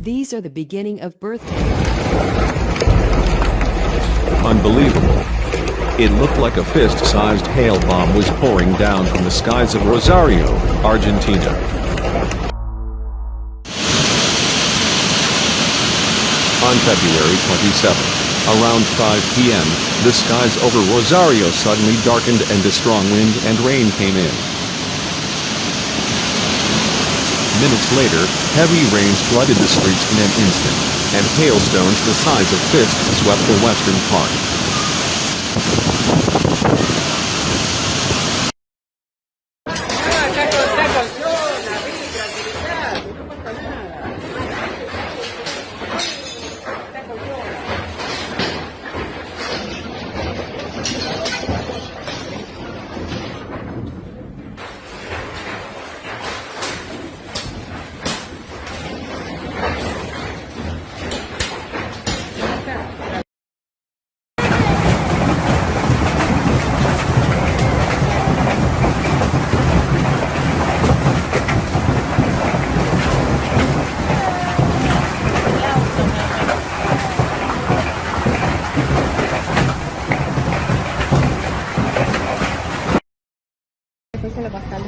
These are the beginning of birthdays. Unbelievable. It looked like a fist-sized hail bomb was pouring down from the skies of Rosario, Argentina. On February 27th, around 5 p.m., the skies over Rosario suddenly darkened and a strong wind and rain came in. Minutes later, heavy rains flooded the streets in an instant, and hailstones the size of fists swept the western part. Después se le pasa la...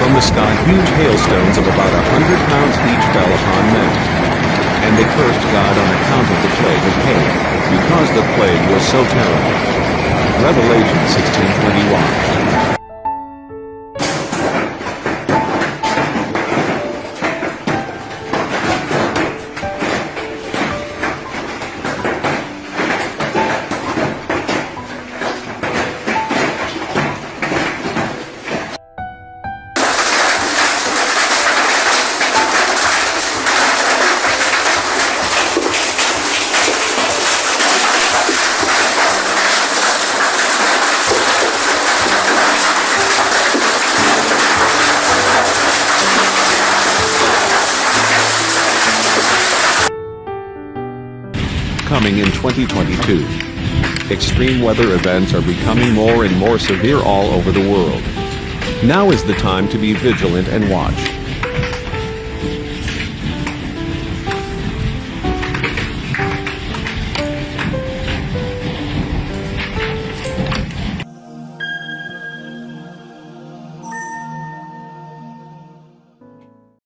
From the sky, huge hailstones of about 100 pounds each fell upon men. And they cursed God on account of the plague of hail, because the plague was so terrible. Revelation 16:21. Coming in 2022. Extreme weather events are becoming more and more severe all over the world. Now is the time to be vigilant and watch.